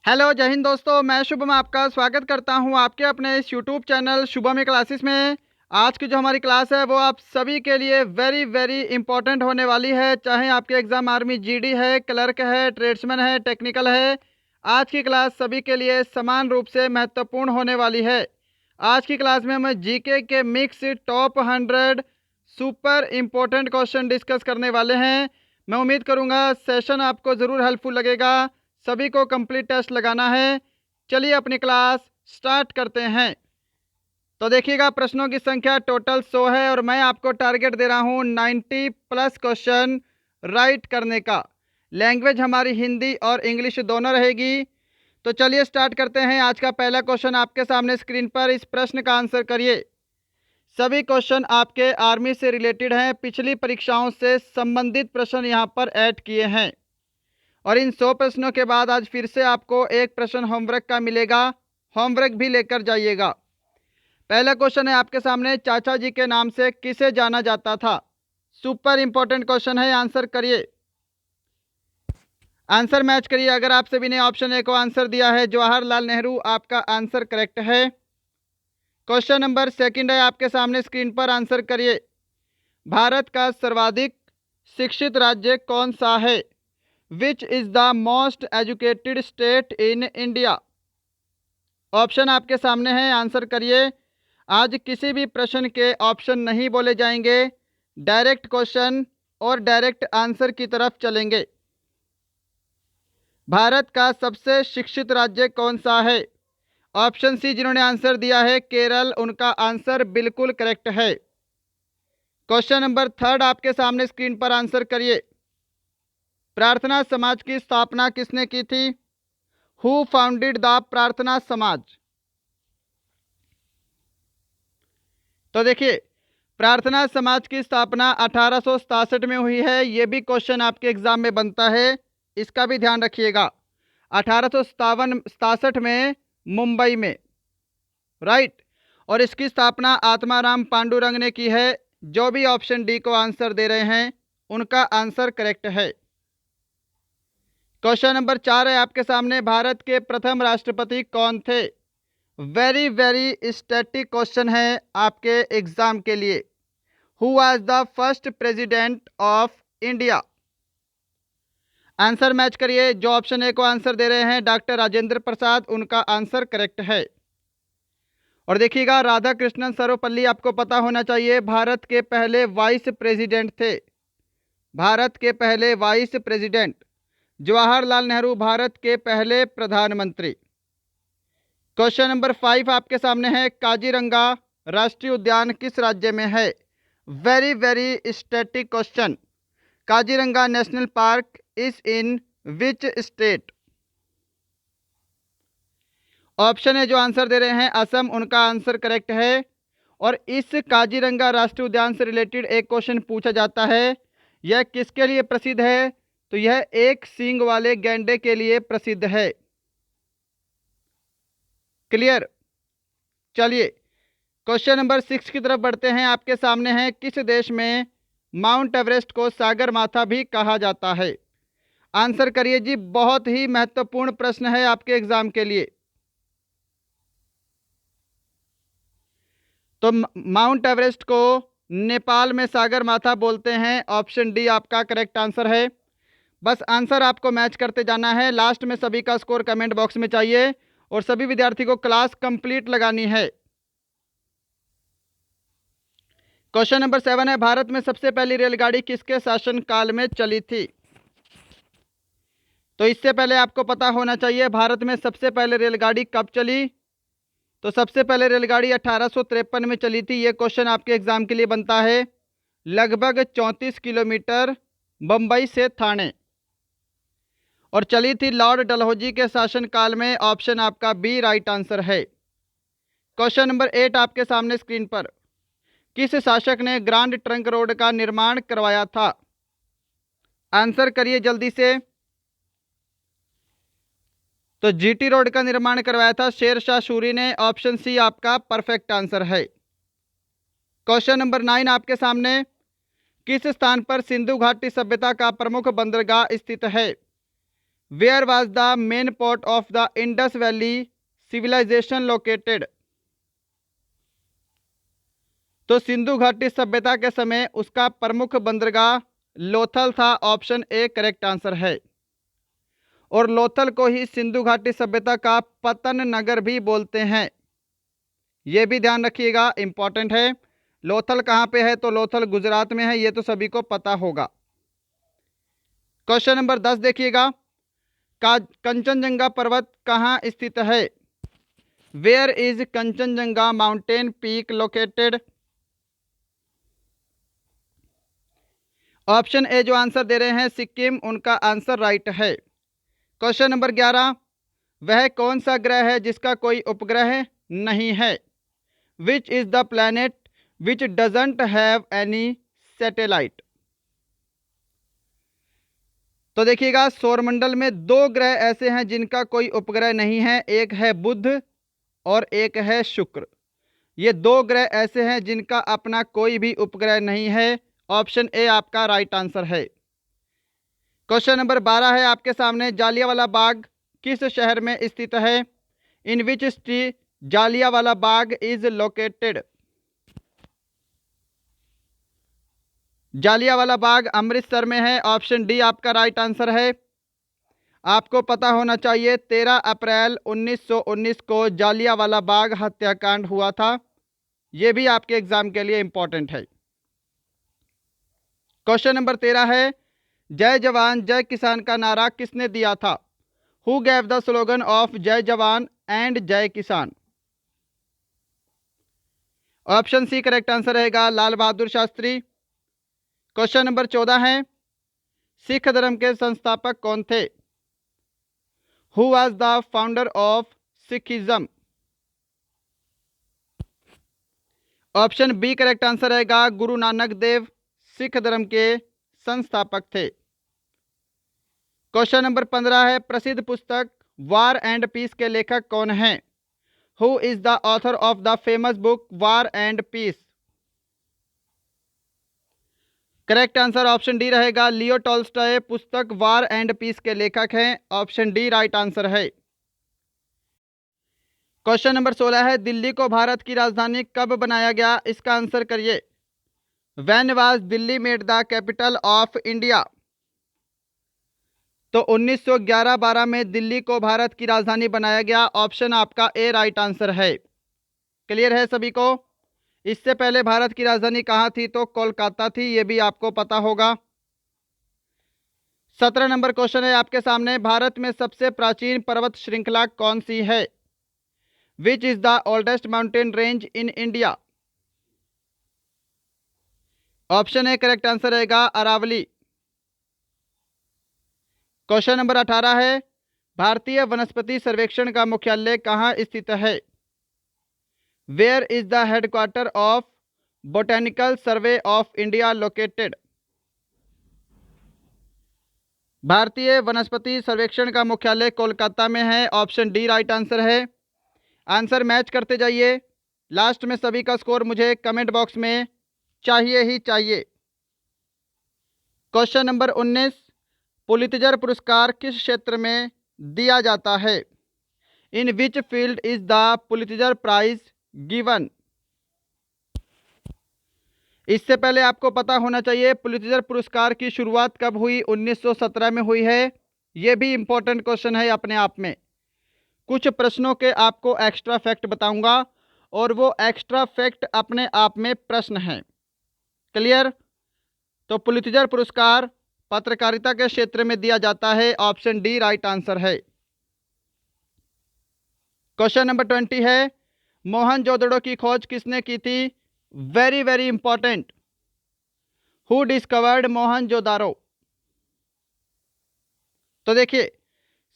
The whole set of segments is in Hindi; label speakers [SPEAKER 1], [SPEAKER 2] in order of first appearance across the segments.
[SPEAKER 1] हेलो जय हिंद दोस्तों, मैं शुभम आपका स्वागत करता हूं आपके अपने इस यूट्यूब चैनल शुभम क्लासेस में। आज की जो हमारी क्लास है वो आप सभी के लिए वेरी वेरी इंपॉर्टेंट होने वाली है। चाहे आपके एग्ज़ाम आर्मी जीडी है, क्लर्क है, ट्रेड्समैन है, टेक्निकल है, आज की क्लास सभी के लिए समान रूप से महत्वपूर्ण होने वाली है। आज की क्लास में हम जीके के mix top 100 super important question discuss करने वाले हैं। मैं उम्मीद करूँगा सेशन आपको ज़रूर हेल्पफुल लगेगा। सभी को कंप्लीट टेस्ट लगाना है। चलिए अपनी क्लास स्टार्ट करते हैं। तो देखिएगा, प्रश्नों की संख्या टोटल 100 है और मैं आपको टारगेट दे रहा हूं 90 प्लस क्वेश्चन राइट करने का। लैंग्वेज हमारी हिंदी और इंग्लिश दोनों रहेगी। तो चलिए स्टार्ट करते हैं। आज का पहला क्वेश्चन आपके सामने स्क्रीन पर, इस प्रश्न का आंसर करिए। सभी क्वेश्चन आपके आर्मी से रिलेटेड हैं, पिछली परीक्षाओं से संबंधित प्रश्न यहाँ पर ऐड किए हैं और इन 100 प्रश्नों के बाद आज फिर से आपको एक प्रश्न होमवर्क का मिलेगा। होमवर्क भी लेकर जाइएगा। पहला क्वेश्चन है आपके सामने, चाचा जी के नाम से किसे जाना जाता था? सुपर इंपॉर्टेंट क्वेश्चन है, आंसर करिए। आंसर मैच करिए। अगर आप सभी ने ऑप्शन ए को आंसर दिया है जवाहरलाल नेहरू, आपका आंसर करेक्ट है। क्वेश्चन नंबर सेकंड है आपके सामने स्क्रीन पर, आंसर करिए। भारत का सर्वाधिक शिक्षित राज्य कौन सा है? Which is the most educated state in India? Option आपके सामने है, आंसर करिए। आज किसी भी प्रश्न के ऑप्शन नहीं बोले जाएंगे, डायरेक्ट क्वेश्चन और डायरेक्ट आंसर की तरफ चलेंगे। भारत का सबसे शिक्षित राज्य कौन सा है? ऑप्शन सी जिन्होंने आंसर दिया है केरल, उनका आंसर बिल्कुल करेक्ट है। क्वेश्चन नंबर थर्ड आपके सामने स्क्रीन पर, आंसर करिए। प्रार्थना समाज की स्थापना किसने की थी? हु फाउंडेड द प्रार्थना समाज? तो देखिए, प्रार्थना समाज की स्थापना 1867 में हुई है। ये भी क्वेश्चन आपके एग्जाम में बनता है, इसका भी ध्यान रखिएगा। 1867 में मुंबई में, राइट। और इसकी स्थापना आत्माराम पांडुरंग ने की है। जो भी ऑप्शन डी को आंसर दे रहे हैं उनका आंसर करेक्ट है। क्वेश्चन नंबर 4 है आपके सामने, भारत के प्रथम राष्ट्रपति कौन थे? वेरी वेरी स्टैटिक क्वेश्चन है आपके एग्जाम के लिए। Who was the first president of India? Answer match करिए। जो ऑप्शन ए को आंसर दे रहे हैं डॉक्टर राजेंद्र प्रसाद, उनका आंसर करेक्ट है। और देखिएगा, राधा कृष्णन सर्वपल्ली आपको पता होना चाहिए, भारत के पहले वाइस प्रेसिडेंट थे। भारत के पहले वाइस प्रेसिडेंट। जवाहरलाल नेहरू भारत के पहले प्रधानमंत्री। क्वेश्चन नंबर 5 आपके सामने है, काजीरंगा राष्ट्रीय उद्यान किस राज्य में है? Very very static question. Kaziranga national park is in which state? Option है जो आंसर दे रहे हैं असम, उनका आंसर करेक्ट है। और इस काजीरंगा राष्ट्रीय उद्यान से रिलेटेड एक क्वेश्चन पूछा जाता है, यह किसके लिए प्रसिद्ध है? तो यह एक सींग वाले गैंडे के लिए प्रसिद्ध है। क्लियर? चलिए क्वेश्चन नंबर 6 की तरफ बढ़ते हैं। आपके सामने है, किस देश में माउंट एवरेस्ट को सागर माथा भी कहा जाता है? आंसर करिए जी। बहुत ही महत्वपूर्ण प्रश्न है आपके एग्जाम के लिए। तो माउंट एवरेस्ट को नेपाल में सागर माथा बोलते हैं। ऑप्शन डी आपका करेक्ट आंसर है। बस आंसर आपको मैच करते जाना है। लास्ट में सभी का स्कोर कमेंट बॉक्स में चाहिए और सभी विद्यार्थी को क्लास कंप्लीट लगानी है। क्वेश्चन नंबर 7 है, भारत में सबसे पहली रेलगाड़ी किसके शासनकाल में चली थी? तो इससे पहले आपको पता होना चाहिए भारत में सबसे पहले रेलगाड़ी कब चली। तो सबसे पहले रेलगाड़ी 1853 में चली थी। ये क्वेश्चन आपके एग्जाम के लिए बनता है। लगभग 34 किलोमीटर बंबई से थाने, और चली थी लॉर्ड डलहौजी के शासनकाल में। ऑप्शन आपका बी राइट आंसर है। क्वेश्चन नंबर 8 आपके सामने स्क्रीन पर, किस शासक ने ग्रांड ट्रंक रोड का निर्माण करवाया था? आंसर करिए जल्दी से। तो जीटी रोड का निर्माण करवाया था शेर शाह सूरी ने। ऑप्शन सी आपका परफेक्ट आंसर है। क्वेश्चन नंबर 9 आपके सामने, किस स्थान पर सिंधु घाटी सभ्यता का प्रमुख बंदरगाह स्थित है? Where was the main port of the Indus valley civilization located. तो सिंधु घाटी सभ्यता के समय उसका प्रमुख बंदरगाह लोथल था। ऑप्शन ए करेक्ट आंसर है। और लोथल को ही सिंधु घाटी सभ्यता का पतन नगर भी बोलते हैं। ये भी ध्यान रखिएगा, इंपॉर्टेंट है। लोथल कहाँ पे है? तो लोथल गुजरात में है, ये तो सभी को पता होगा। क्वेश्चन नंबर 10 देखिएगा, कंचनजंगा पर्वत कहाँ स्थित है? Where is Kanchenjunga mountain peak located? Option A जो आंसर दे रहे हैं सिक्किम, उनका आंसर राइट है। क्वेश्चन नंबर 11, वह कौन सा ग्रह है जिसका कोई उपग्रह नहीं है? Which is the planet which doesn't have any satellite? तो देखिएगा, सौरमंडल में दो ग्रह ऐसे हैं जिनका कोई उपग्रह नहीं है, एक है बुध और एक है शुक्र। ये दो ग्रह ऐसे हैं जिनका अपना कोई भी उपग्रह नहीं है। ऑप्शन ए आपका राइट आंसर है। क्वेश्चन नंबर 12 है आपके सामने, जालियांवाला बाग किस शहर में स्थित है? In which city Jallianwala Bagh is located? Jallianwala Bagh Amritsar में है। ऑप्शन डी आपका राइट आंसर है। आपको पता होना चाहिए 13 अप्रैल 1919 को जालियांवाला बाग हत्याकांड हुआ था। यह भी आपके एग्जाम के लिए इंपॉर्टेंट है। क्वेश्चन नंबर 13 है, जय जवान जय किसान का नारा किसने दिया था? Who gave the slogan of जय जवान एंड जय किसान? ऑप्शन सी करेक्ट आंसर रहेगा, लाल बहादुर शास्त्री। क्वेश्चन नंबर 14 है, सिख धर्म के संस्थापक कौन थे? Who was the founder of Sikhism? Option B correct answer रहेगा, गुरु नानक देव सिख धर्म के संस्थापक थे। क्वेश्चन नंबर 15 है, प्रसिद्ध पुस्तक वार एंड पीस के लेखक कौन हैं? Who is the author of the famous book War and Peace? Correct answer option D रहेगा, लियो टॉल्स्टॉय पुस्तक वार एंड पीस के लेखक हैं। ऑप्शन डी राइट आंसर है। क्वेश्चन नंबर 16 है, दिल्ली को भारत की राजधानी कब बनाया गया? इसका आंसर करिए। When was Delhi made the capital of India? तो 1911-12 में दिल्ली को भारत की राजधानी बनाया गया। ऑप्शन आपका ए राइट आंसर है। क्लियर है सभी को? इससे पहले भारत की राजधानी कहाँ थी? तो कोलकाता थी, ये भी आपको पता होगा। 17 नंबर क्वेश्चन है आपके सामने, भारत में सबसे प्राचीन पर्वत श्रृंखला कौन सी है? Which is the oldest mountain range in India? Option A correct answer रहेगा, अरावली। क्वेश्चन नंबर 18 है, भारतीय वनस्पति सर्वेक्षण का मुख्यालय कहाँ स्थित है? Where is the headquarter of Botanical Survey of India located? भारतीय वनस्पति सर्वेक्षण का मुख्यालय कोलकाता में है। ऑप्शन डी राइट आंसर है। आंसर मैच करते जाइए। लास्ट में सभी का स्कोर मुझे कमेंट बॉक्स में चाहिए ही चाहिए। क्वेश्चन नंबर 19, पुलित्जर पुरस्कार किस क्षेत्र में दिया जाता है? In which field is the Pulitzer prize given? इससे पहले आपको पता होना चाहिए पुलित्जर पुरस्कार की शुरुआत कब हुई? 1917 में हुई है। यह भी इंपॉर्टेंट क्वेश्चन है अपने आप में। कुछ प्रश्नों के आपको एक्स्ट्रा फैक्ट बताऊंगा और वो एक्स्ट्रा फैक्ट अपने आप में प्रश्न हैं। क्लियर? तो पुलित्जर पुरस्कार पत्रकारिता के क्षेत्र में दिया जाता है। ऑप्शन डी राइट आंसर है। क्वेश्चन नंबर 20 है, मोहनजोदड़ो की खोज किसने की थी? Very very important. Who discovered Mohenjodaro? तो देखिए,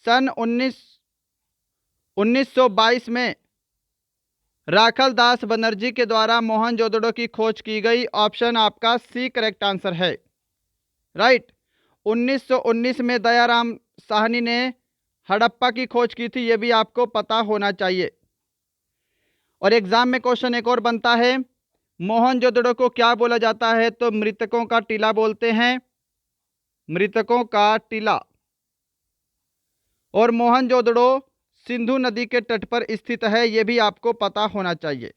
[SPEAKER 1] सन 1922 में राखल दास बनर्जी के द्वारा मोहनजोदड़ो की खोज की गई। ऑप्शन आपका सी करेक्ट आंसर है। राइट। 1919 में दयाराम साहनी ने हड़प्पा की खोज की थी, यह भी आपको पता होना चाहिए। और एग्जाम में क्वेश्चन एक और बनता है, मोहनजोदड़ो को क्या बोला जाता है? तो मृतकों का टीला बोलते हैं। मृतकों का टीला। और मोहनजोदड़ो सिंधु नदी के तट पर स्थित है, ये भी आपको पता होना चाहिए।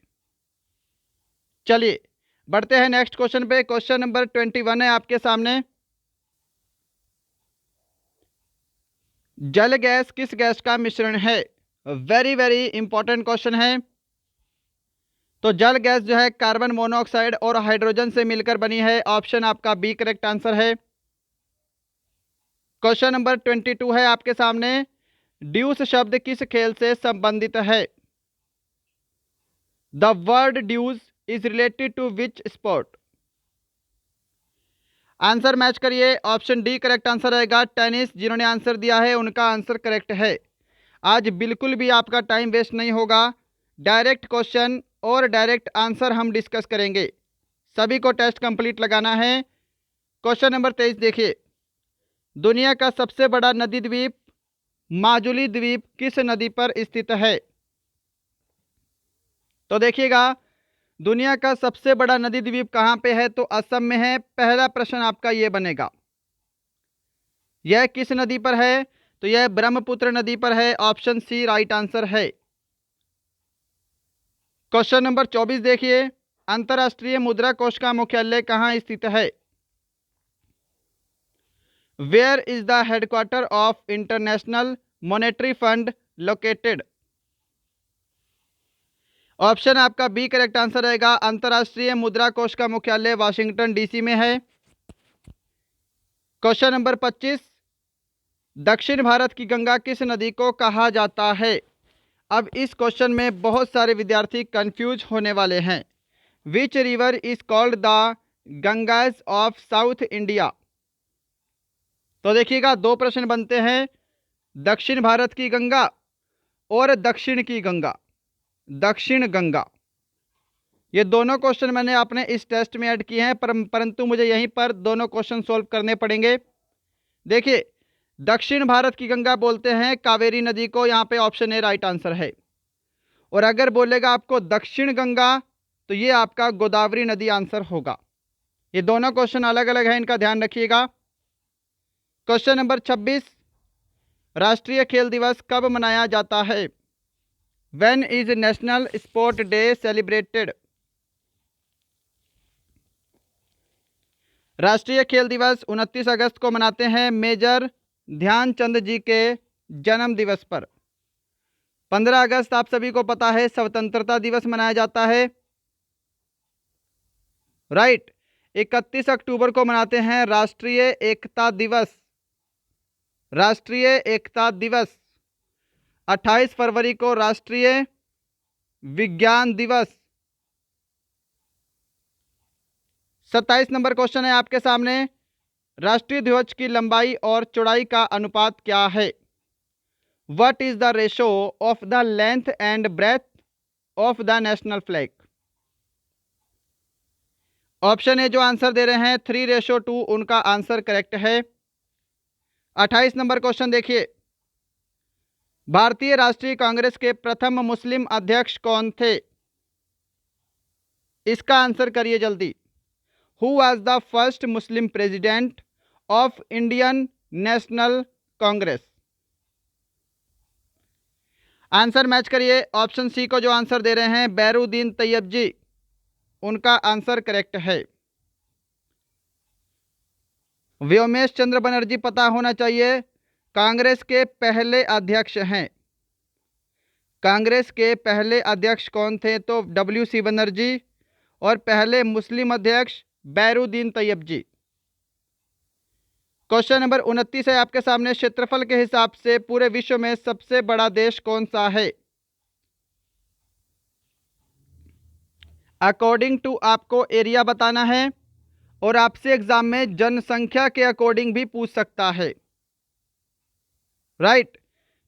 [SPEAKER 1] चलिए बढ़ते हैं नेक्स्ट क्वेश्चन पे। क्वेश्चन नंबर 21 है आपके सामने। जल गैस किस गैस का मिश्रण है? वेरी वेरी इंपॉर्टेंट क्वेश्चन है। तो जल गैस जो है कार्बन मोनोऑक्साइड और हाइड्रोजन से मिलकर बनी है। ऑप्शन आपका बी करेक्ट आंसर है। क्वेश्चन नंबर 22 है आपके सामने। ड्यूस शब्द किस खेल से संबंधित है? The word deuce is related to which sport? Answer match करिए। ऑप्शन डी करेक्ट आंसर रहेगा टेनिस। जिन्होंने आंसर दिया है उनका आंसर करेक्ट है। आज बिल्कुल भी आपका टाइम वेस्ट नहीं होगा। डायरेक्ट क्वेश्चन और डायरेक्ट आंसर हम डिस्कस करेंगे। सभी को टेस्ट कंप्लीट लगाना है। क्वेश्चन नंबर 23 देखिए। दुनिया का सबसे बड़ा नदी द्वीप माजुली द्वीप किस नदी पर स्थित है? तो देखिएगा, दुनिया का सबसे बड़ा नदी द्वीप कहाँ पे है? तो असम में है। पहला प्रश्न आपका ये बनेगा, यह किस नदी पर है? तो यह ब्रह्मपुत्र नदी पर है। ऑप्शन सी राइट आंसर है। क्वेश्चन नंबर 24 देखिए। अंतर्राष्ट्रीय मुद्रा कोष का मुख्यालय कहाँ स्थित है? Where is the headquarter of International Monetary Fund located? Option आपका बी करेक्ट आंसर रहेगा। अंतर्राष्ट्रीय मुद्रा कोष का मुख्यालय वाशिंगटन डीसी में है। Question number 25। दक्षिण भारत की गंगा किस नदी को कहा जाता है? अब इस क्वेश्चन में बहुत सारे विद्यार्थी कंफ्यूज होने वाले हैं। Which river is called the Gangas of south India? तो देखिएगा, दो प्रश्न बनते हैं, दक्षिण भारत की गंगा और दक्षिण की गंगा, दक्षिण गंगा। ये दोनों क्वेश्चन मैंने अपने इस टेस्ट में ऐड किए हैं, परंतु मुझे यहीं पर दोनों क्वेश्चन सॉल्व करने पड़ेंगे। देखिए, दक्षिण भारत की गंगा बोलते हैं कावेरी नदी को। यहाँ पे ऑप्शन ए राइट आंसर है। और अगर बोलेगा आपको दक्षिण गंगा, तो ये आपका गोदावरी नदी आंसर होगा। ये दोनों क्वेश्चन अलग अलग हैं, इनका ध्यान रखिएगा। Question number 26। राष्ट्रीय खेल दिवस कब मनाया जाता है? When is national sport day celebrated? राष्ट्रीय खेल दिवस 29 अगस्त को मनाते हैं, मेजर ध्यानचंद जी के जन्म दिवस पर। 15 अगस्त आप सभी को पता है स्वतंत्रता दिवस मनाया जाता है, राइट। 31 अक्टूबर को मनाते हैं राष्ट्रीय एकता दिवस, राष्ट्रीय एकता दिवस। 28 फरवरी को राष्ट्रीय विज्ञान दिवस। 27 नंबर क्वेश्चन है आपके सामने। राष्ट्रीय ध्वज की लंबाई और चौड़ाई का अनुपात क्या है? What is the ratio of the length and breadth of the national flag? Option A जो आंसर दे रहे हैं 3:2, उनका आंसर करेक्ट है। 28 नंबर क्वेश्चन देखिए। भारतीय राष्ट्रीय कांग्रेस के प्रथम मुस्लिम अध्यक्ष कौन थे? इसका आंसर करिए जल्दी। Who was the first Muslim president of Indian national Congress? Answer match करिए। ऑप्शन सी को जो आंसर दे रहे हैं बैरुद्दीन तैयब जी, उनका आंसर करेक्ट है। व्योमेश चंद्र बनर्जी पता होना चाहिए, कांग्रेस के पहले अध्यक्ष हैं। कांग्रेस के पहले अध्यक्ष कौन थे? तो WC बनर्जी। और पहले मुस्लिम अध्यक्ष बैरुद्दीन तैयब जी। क्वेश्चन नंबर 29 है आपके सामने। क्षेत्रफल के हिसाब से पूरे विश्व में सबसे बड़ा देश कौन सा है? अकॉर्डिंग टू आपको एरिया बताना है, और आपसे एग्जाम में जनसंख्या के अकॉर्डिंग भी पूछ सकता है, राइट।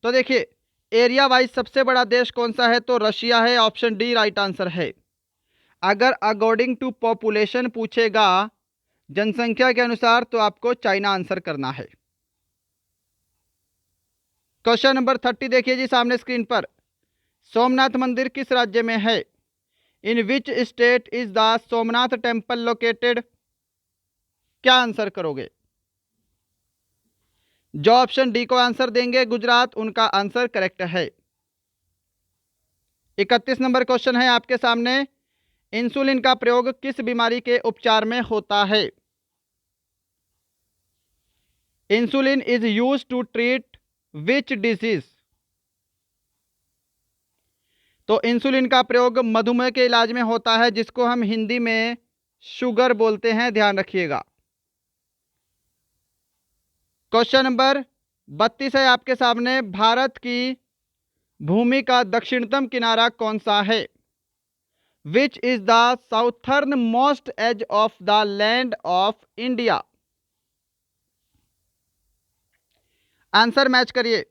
[SPEAKER 1] तो देखिए, एरिया वाइज सबसे बड़ा देश कौन सा है? तो रशिया है। ऑप्शन डी राइट आंसर है। अगर अकॉर्डिंग टू पॉपुलेशन पूछेगा, जनसंख्या के अनुसार, तो आपको चाइना आंसर करना है। क्वेश्चन नंबर 30 देखिए जी सामने स्क्रीन पर। सोमनाथ मंदिर किस राज्य में है? In which state is the Somnath temple located? क्या आंसर करोगे? जो ऑप्शन डी को आंसर देंगे गुजरात, उनका आंसर करेक्ट है। 31 नंबर क्वेश्चन है आपके सामने, इंसुलिन का प्रयोग किस बीमारी के उपचार में होता है? Insulin is used to treat which disease? तो इंसुलिन का प्रयोग मधुमेह के इलाज में होता है, जिसको हम हिंदी में शुगर बोलते हैं, ध्यान रखिएगा। क्वेश्चन नंबर 32 है आपके सामने, भारत की भूमि का दक्षिणतम किनारा कौन सा है? Which is the southern most edge of the land of India? Answer match करिए।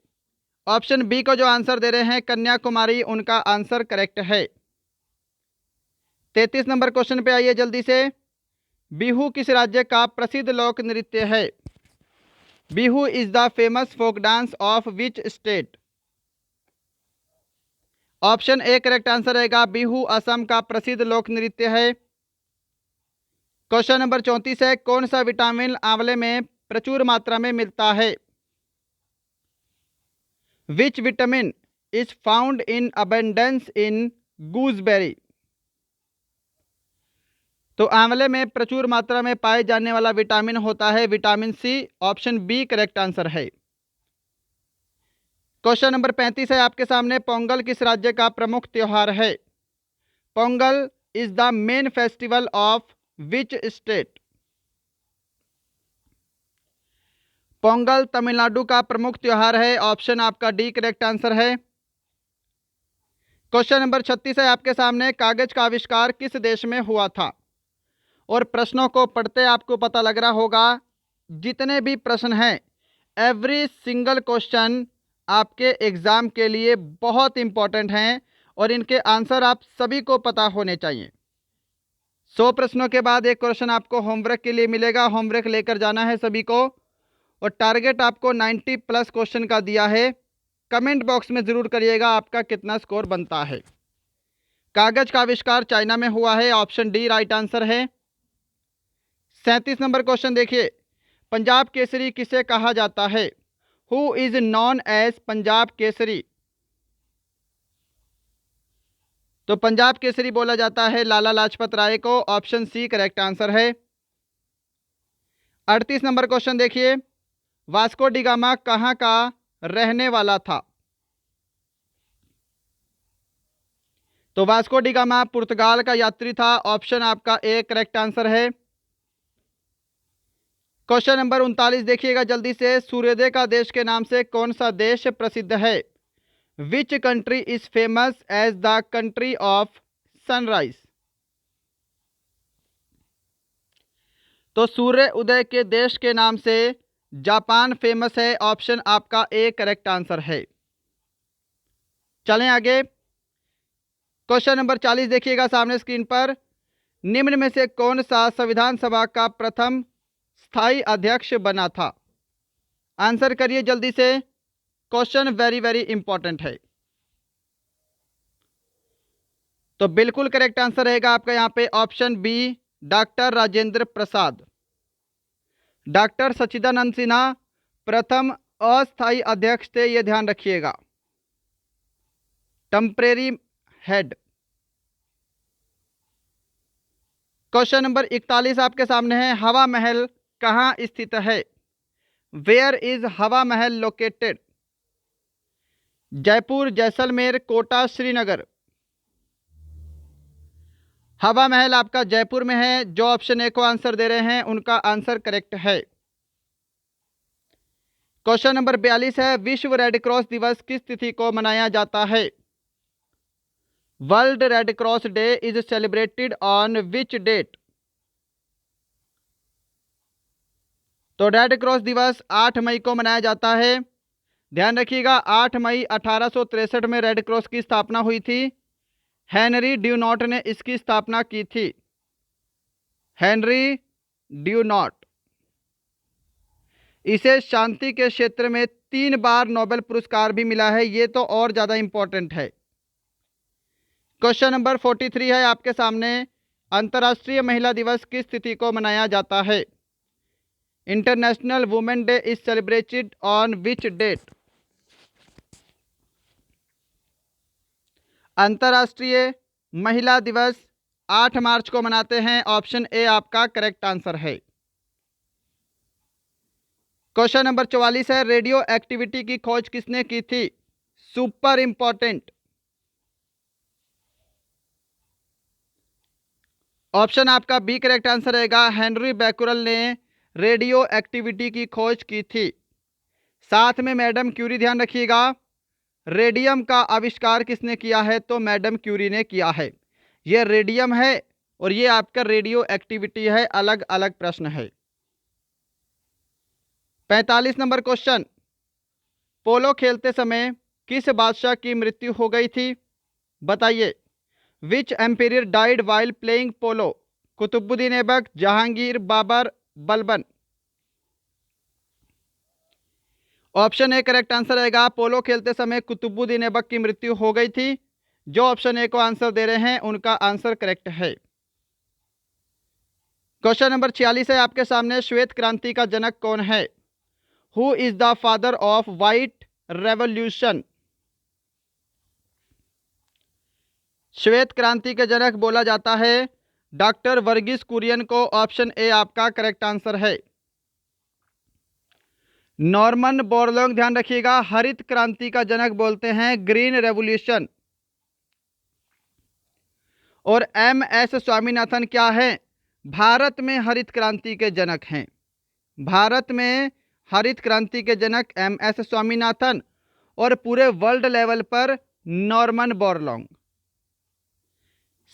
[SPEAKER 1] ऑप्शन बी को जो आंसर दे रहे हैं कन्याकुमारी, उनका आंसर करेक्ट है। 33 नंबर क्वेश्चन पे आइए जल्दी से। बिहू किस राज्य का प्रसिद्ध लोक नृत्य है? Bihu is the famous folk dance of which state? Option A correct answer रहेगा, बिहू असम का प्रसिद्ध लोक नृत्य है। क्वेश्चन नंबर 34 है, कौन सा विटामिन आंवले में प्रचुर मात्रा में मिलता है? Which vitamin is found in abundance in gooseberry? तो आंवले में प्रचुर मात्रा में पाए जाने वाला विटामिन होता है vitamin C. Option B correct answer है। क्वेश्चन नंबर 35 है आपके सामने, पोंगल किस राज्य का प्रमुख त्योहार है? Pongal is the main festival of which state? Pongal Tamil Nadu का प्रमुख त्योहार है। ऑप्शन आपका डी करेक्ट आंसर है। क्वेश्चन नंबर 36 है आपके सामने, कागज का आविष्कार किस देश में हुआ था? और प्रश्नों को पढ़ते आपको पता लग रहा होगा, जितने भी प्रश्न हैं एवरी सिंगल क्वेश्चन आपके एग्जाम के लिए बहुत इंपॉर्टेंट हैं और इनके आंसर आप सभी को पता होने चाहिए। 100 प्रश्नों के बाद एक क्वेश्चन आपको होमवर्क के लिए मिलेगा, होमवर्क लेकर जाना है सभी को, और टारगेट आपको 90 प्लस क्वेश्चन का दिया है। कमेंट बॉक्स में ज़रूर करिएगा आपका कितना स्कोर बनता है। कागज का आविष्कार चाइना में हुआ है। ऑप्शन डी राइट आंसर है। 37 नंबर क्वेश्चन देखिए, पंजाब केसरी किसे कहा जाता है? Who is known as Punjab Kesari? तो पंजाब केसरी बोला जाता है लाला लाजपत राय को। ऑप्शन सी करेक्ट आंसर है। 38 नंबर क्वेश्चन देखिए, वास्को डी गामा कहाँ का रहने वाला था? तो वास्को डी गामा पुर्तगाल का यात्री था। ऑप्शन आपका ए करेक्ट आंसर है। क्वेश्चन नंबर 39 देखिएगा जल्दी से, सूर्योदय का देश के नाम से कौन सा देश प्रसिद्ध है? Which country is famous as the country of sunrise? तो सूर्य उदय के देश के नाम से जापान फेमस है। ऑप्शन आपका ए करेक्ट आंसर है। चलें आगे। क्वेश्चन नंबर 40 देखिएगा सामने स्क्रीन पर, निम्न में से कौन सा संविधान सभा का प्रथम स्थायी अध्यक्ष बना था? आंसर करिए जल्दी से, क्वेश्चन वेरी वेरी इंपॉर्टेंट है। तो बिल्कुल करेक्ट आंसर रहेगा आपका यहाँ पे option B, doctor Rajendra Prasad. Doctor सच्चिदानंद सिन्हा प्रथम अस्थायी अध्यक्ष थे, ये ध्यान रखिएगा, टेम्परेरी हेड। क्वेश्चन नंबर 41 आपके सामने है, हवा महल कहाँ स्थित है? वेयर इज हवा महल लोकेटेड? जयपुर, जैसलमेर, कोटा, श्रीनगर? हवा महल आपका जयपुर में है। जो ऑप्शन ए को आंसर दे रहे हैं उनका आंसर करेक्ट है। क्वेश्चन नंबर 42 है, विश्व रेड क्रॉस दिवस किस तिथि को मनाया जाता है? World Red Cross Day is celebrated on which date? तो रेड क्रॉस दिवस 8 मई को मनाया जाता है। ध्यान रखिएगा, 8 मई 1863 में रेड क्रॉस की स्थापना हुई थी। हेनरी ड्यूनॉट ने इसकी स्थापना की थी। हेनरी ड्यूनॉट। इसे शांति के क्षेत्र में 3 बार नोबेल पुरस्कार भी मिला है, ये तो और ज़्यादा इंपॉर्टेंट है। क्वेश्चन नंबर 43 है आपके सामने, अंतर्राष्ट्रीय महिला दिवस किस तिथि को मनाया जाता है? International Women's Day is celebrated on which date? अंतर्राष्ट्रीय महिला दिवस 8 मार्च को मनाते हैं। ऑप्शन ए आपका करेक्ट आंसर है। क्वेश्चन नंबर 44 है, रेडियो एक्टिविटी की खोज किसने की थी? Super important. ऑप्शन आपका बी करेक्ट आंसर रहेगा। हेनरी बैकुरल ने रेडियो एक्टिविटी की खोज की थी। साथ में मैडम क्यूरी, ध्यान रखिएगा, रेडियम का आविष्कार किसने किया है? तो मैडम क्यूरी ने किया है। ये रेडियम है और ये आपका रेडियो एक्टिविटी है, अलग अलग प्रश्न है। 45 नंबर क्वेश्चन, पोलो खेलते समय किस बादशाह की मृत्यु हो गई थी? बताइए। Which emperor died while playing polo? Qutubuddin Aibak, Jahangir, Babur, Balban. Option A correct answer रहेगा। पोलो खेलते समय कुतुबुद्दीन ऐबक की मृत्यु हो गई थी। जो ऑप्शन ए को आंसर दे रहे हैं उनका आंसर करेक्ट है। क्वेश्चन नंबर 46 है आपके सामने, श्वेत क्रांति का जनक कौन है? Who is the father of white revolution? श्वेत क्रांति के जनक बोला जाता है डॉक्टर वर्गीस कुरियन को। ऑप्शन ए आपका करेक्ट आंसर है। नॉर्मन बोरलॉग, ध्यान रखिएगा, हरित क्रांति का जनक बोलते हैं ग्रीन रेवोल्यूशन। और एम एस स्वामीनाथन क्या है? भारत में हरित क्रांति के जनक हैं। भारत में हरित क्रांति के जनक एम एस स्वामीनाथन और पूरे वर्ल्ड लेवल पर नॉर्मन बोरलॉग।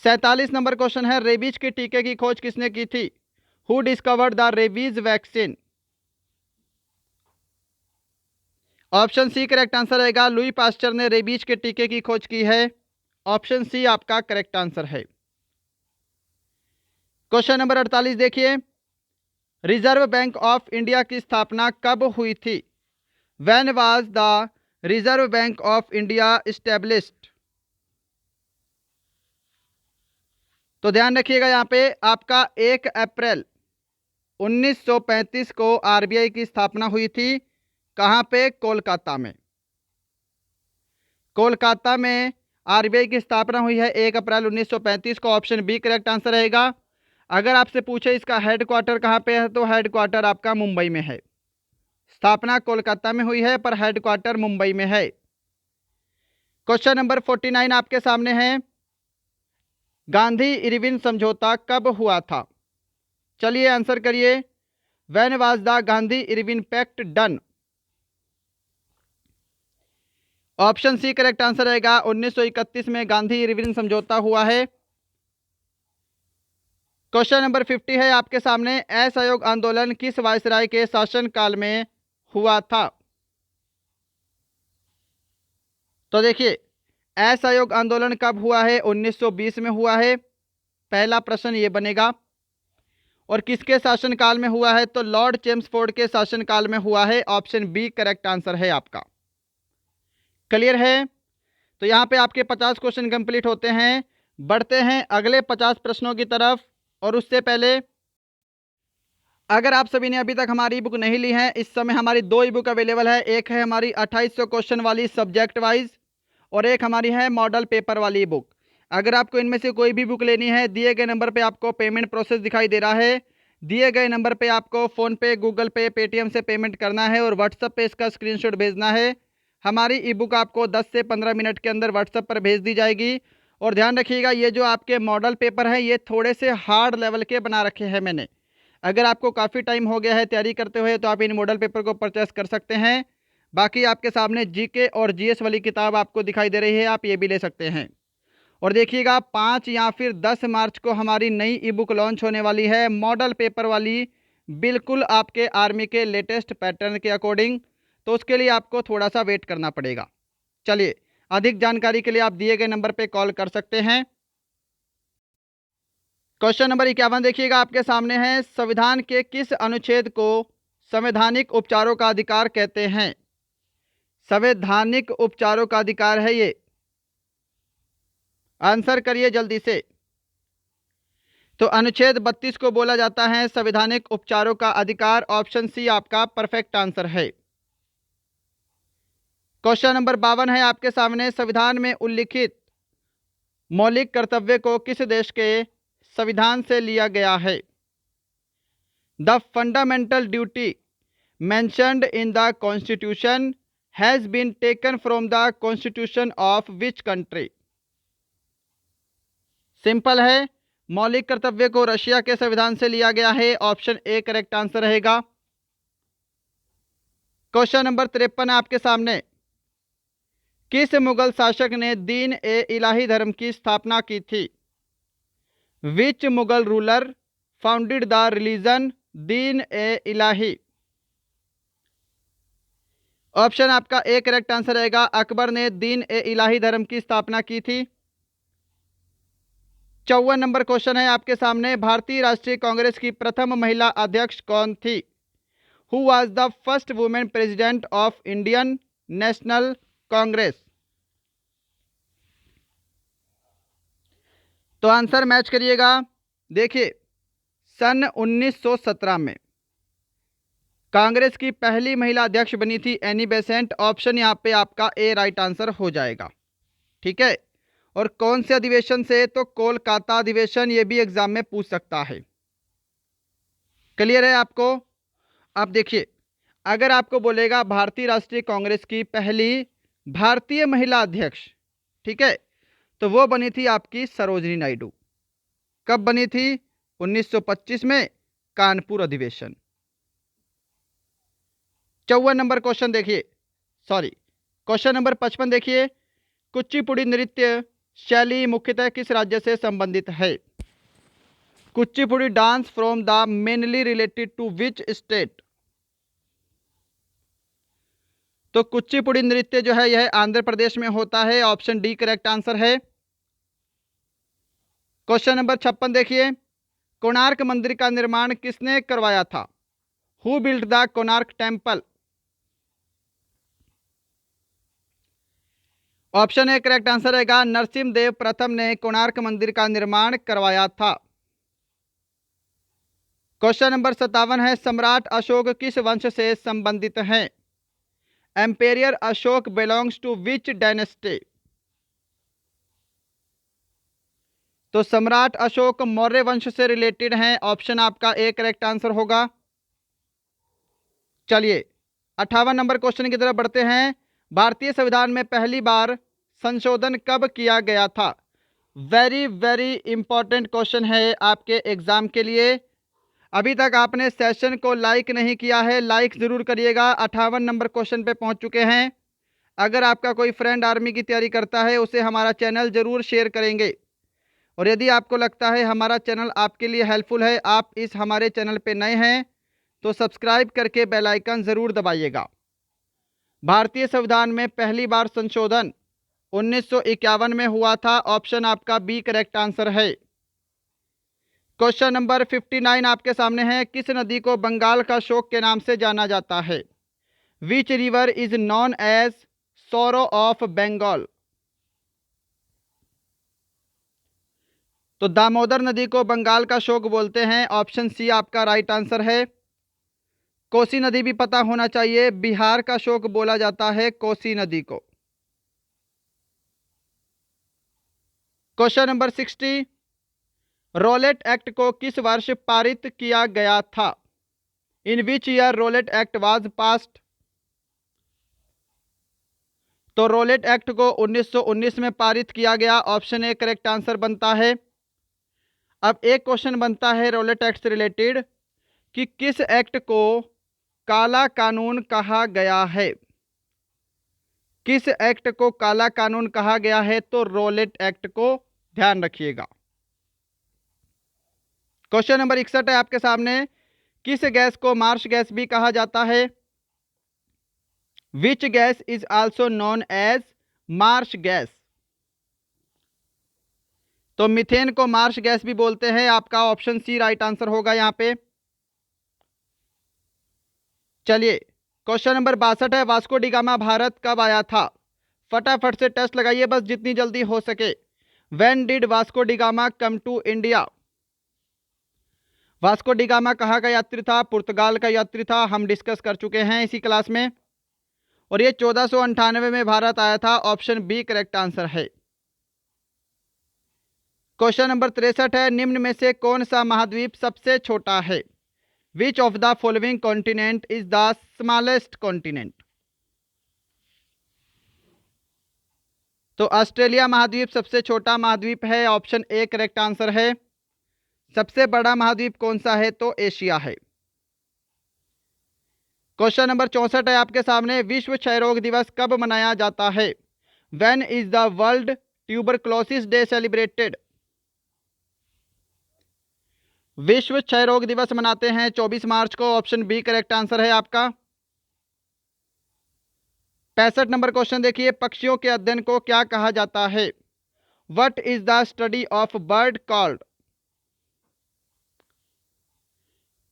[SPEAKER 1] 47 नंबर क्वेश्चन है, रेबीज के टीके की खोज किसने की थी? Who discovered the rabies vaccine? Option C correct answer रहेगा। लुई पास्चर ने रेबीज के टीके की खोज की है। ऑप्शन सी आपका करेक्ट आंसर है। क्वेश्चन नंबर 48 देखिए, रिजर्व बैंक ऑफ इंडिया की स्थापना कब हुई थी? When was the reserve bank of India established? तो ध्यान रखिएगा, यहाँ पे आपका 1 अप्रैल 1935 को आरबीआई की स्थापना हुई थी। कहाँ पे? कोलकाता में। कोलकाता में आरबीआई की स्थापना हुई है 1 अप्रैल 1935 को। ऑप्शन बी करेक्ट आंसर रहेगा। अगर आपसे पूछे इसका हेडक्वार्टर कहाँ पे है, तो हेडक्वार्टर आपका मुंबई में है। स्थापना कोलकाता में हुई है पर हेडक्वार्टर मुंबई में है। क्वेश्चन नंबर 49 आपके सामने है, गांधी इरविन समझौता कब हुआ था? चलिए आंसर करिए। When was the Gandhi Irwin pact done? Option C correct answer रहेगा। 1931 में गांधी इरविन समझौता हुआ है। क्वेश्चन नंबर 50 है आपके सामने, असहयोग आंदोलन किस वायसराय के शासनकाल में हुआ था? तो देखिए, असहयोग आंदोलन कब हुआ है? 1920 में हुआ है। पहला प्रश्न ये बनेगा। और किसके शासनकाल में हुआ है? तो लॉर्ड चेम्सफोर्ड के शासनकाल में हुआ है। ऑप्शन बी करेक्ट आंसर है आपका। क्लियर है? तो यहाँ पे आपके 50 क्वेश्चन कंप्लीट होते हैं। बढ़ते हैं अगले 50 प्रश्नों की तरफ। और उससे पहले, अगर आप सभी ने अभी तक हमारी बुक नहीं ली है, इस समय हमारी 2 ई बुक अवेलेबल है। एक है हमारी 2800 क्वेश्चन वाली सब्जेक्ट वाइज और एक हमारी है मॉडल पेपर वाली बुक। अगर आपको इनमें से कोई भी बुक लेनी है, दिए गए नंबर पे आपको पेमेंट प्रोसेस दिखाई दे रहा है। दिए गए नंबर पे आपको फ़ोनपे, गूगल पे, पेटीएम से पेमेंट करना है और व्हाट्सएप पे इसका स्क्रीनशॉट भेजना है। हमारी ई बुक आपको 10 से 15 मिनट के अंदर व्हाट्सएप पर भेज दी जाएगी। और ध्यान रखिएगा, ये जो आपके मॉडल पेपर हैं ये थोड़े से हार्ड लेवल के बना रखे हैं मैंने। अगर आपको काफ़ी टाइम हो गया है तैयारी करते हुए तो आप इन मॉडल पेपर को परचेस कर सकते हैं। बाकी आपके सामने जीके और जीएस वाली किताब आपको दिखाई दे रही है, आप ये भी ले सकते हैं। और देखिएगा 5 या फिर 10 मार्च को हमारी नई ई बुक लॉन्च होने वाली है, मॉडल पेपर वाली, बिल्कुल आपके आर्मी के लेटेस्ट पैटर्न के अकॉर्डिंग। तो उसके लिए आपको थोड़ा सा वेट करना पड़ेगा। चलिए, अधिक जानकारी के लिए आप दिए गए नंबर पे कॉल कर सकते हैं। क्वेश्चन नंबर 51 देखिएगा आपके सामने है, संविधान के किस अनुच्छेद को संवैधानिक उपचारों का अधिकार कहते हैं? संवैधानिक उपचारों का अधिकार है ये। आंसर करिए जल्दी से। तो अनुच्छेद 32 को बोला जाता है संवैधानिक उपचारों का अधिकार। ऑप्शन सी आपका परफेक्ट आंसर है। क्वेश्चन नंबर 52 है आपके सामने, संविधान में उल्लिखित मौलिक कर्तव्य को किस देश के संविधान से लिया गया है? The fundamental duty mentioned in the constitution has been taken from the constitution of which country? Simple है, मौलिक कर्तव्य को रशिया के संविधान से लिया गया है। ऑप्शन ए करेक्ट आंसर रहेगा। क्वेश्चन नंबर 53 आपके सामने, किस मुगल शासक ने दीन ए इलाही धर्म की स्थापना की थी? Which Mughal ruler founded the religion Din e Ilahi? Option आपका ए करेक्ट आंसर रहेगा। अकबर ने दीन ए इलाही धर्म की स्थापना की थी। 54 नंबर क्वेश्चन है आपके सामने, भारतीय राष्ट्रीय कांग्रेस की प्रथम महिला अध्यक्ष कौन थी? Who was the first women president of Indian national Congress? तो आंसर मैच करिएगा। देखिए, सन 1917 में कांग्रेस की पहली महिला अध्यक्ष बनी थी एनी बेसेंट। ऑप्शन यहाँ पे आपका ए राइट आंसर हो जाएगा। ठीक है, और कौन से अधिवेशन से? तो कोलकाता अधिवेशन, ये भी एग्जाम में पूछ सकता है। क्लियर है आपको? आप देखिए, अगर आपको बोलेगा भारतीय राष्ट्रीय कांग्रेस की पहली भारतीय महिला अध्यक्ष, ठीक है, तो वो बनी थी आपकी सरोजनी नायडू। कब बनी थी? 1925 में, कानपुर अधिवेशन। 54 नंबर क्वेश्चन देखिए, क्वेश्चन नंबर 55 देखिए, कुचिपुड़ी नृत्य शैली मुख्यतः किस राज्य से संबंधित है? Kuchipudi dance from the mainly related to which state? तो कुचिपुड़ी नृत्य जो है यह आंध्र प्रदेश में होता है। ऑप्शन डी करेक्ट आंसर है। क्वेश्चन नंबर 56 देखिए, कोणार्क मंदिर का निर्माण किसने करवाया था? Who built the Konark temple? Option A correct answer रहेगा। नरसिम्हदेव प्रथम ने कोणार्क मंदिर का निर्माण करवाया था। क्वेश्चन नंबर 57 है, सम्राट अशोक किस वंश से संबंधित हैं? Emperor Ashoka belongs to which dynasty? तो सम्राट अशोक मौर्य वंश से रिलेटेड हैं। ऑप्शन आपका ए करेक्ट आंसर होगा। चलिए 58 नंबर क्वेश्चन की तरफ बढ़ते हैं। भारतीय संविधान में पहली बार संशोधन कब किया गया था? वेरी वेरी इंपॉर्टेंट क्वेश्चन है आपके एग्जाम के लिए। अभी तक आपने सेशन को लाइक नहीं किया है, लाइक ज़रूर करिएगा। 58 नंबर क्वेश्चन पे पहुंच चुके हैं। अगर आपका कोई फ्रेंड आर्मी की तैयारी करता है उसे हमारा चैनल ज़रूर शेयर करेंगे, और यदि आपको लगता है हमारा चैनल आपके लिए हेल्पफुल है, आप इस हमारे चैनल पे नए हैं तो सब्सक्राइब करके बेल आइकन ज़रूर दबाइएगा। भारतीय संविधान में पहली बार संशोधन 1951 में हुआ था। ऑप्शन आपका बी करेक्ट आंसर है। क्वेश्चन नंबर 59 आपके सामने है, किस नदी को बंगाल का शोक के नाम से जाना जाता है? Which river is known as sorrow of Bengal? तो दामोदर नदी को बंगाल का शोक बोलते हैं। ऑप्शन सी आपका राइट आंसर है। कोसी नदी भी पता होना चाहिए, बिहार का शोक बोला जाता है कोसी नदी को। क्वेश्चन नंबर 60, रोलेट एक्ट को किस वर्ष पारित किया गया था? In which year Rowlatt act was passed? तो रोलेट एक्ट को 1919 में पारित किया गया। ऑप्शन ए करेक्ट आंसर बनता है। अब एक क्वेश्चन बनता है रोलेट एक्ट से रिलेटेड कि किस एक्ट को काला कानून कहा गया है? किस एक्ट को काला कानून कहा गया है? तो रोलेट एक्ट को ध्यान रखिएगा। क्वेश्चन नंबर 61 है आपके सामने, किस गैस को मार्श गैस भी कहा जाता है? Which gas is also known as marsh gas? तो मीथेन को मार्श गैस भी बोलते हैं। आपका ऑप्शन सी राइट आंसर होगा यहां पे। चलिए क्वेश्चन नंबर 62 है, वास्को डी गामा भारत कब आया था? फटाफट से टेस्ट लगाइए बस जितनी जल्दी हो सके। When did Vasco da Gama come to India? Vasco da Gama कहाँ का यात्री था? पुर्तगाल का यात्री था, हम डिस्कस कर चुके हैं इसी क्लास में। और ये 1498 में भारत आया था। ऑप्शन बी करेक्ट आंसर है। क्वेश्चन नंबर 63 है, निम्न में से कौन सा महाद्वीप सबसे छोटा है? Which of the following continent is the smallest continent? तो ऑस्ट्रेलिया महाद्वीप सबसे छोटा महाद्वीप है। ऑप्शन ए करेक्ट आंसर है। सबसे बड़ा महाद्वीप कौन सा है? तो एशिया है। क्वेश्चन नंबर 64 है आपके सामने, विश्व क्षय रोग दिवस कब मनाया जाता है? When is the world tuberculosis day celebrated? विश्व क्षय रोग दिवस मनाते हैं 24 मार्च को। ऑप्शन बी करेक्ट आंसर है आपका। 65 नंबर क्वेश्चन देखिए, पक्षियों के अध्ययन को क्या कहा जाता है? What is the study of bird called?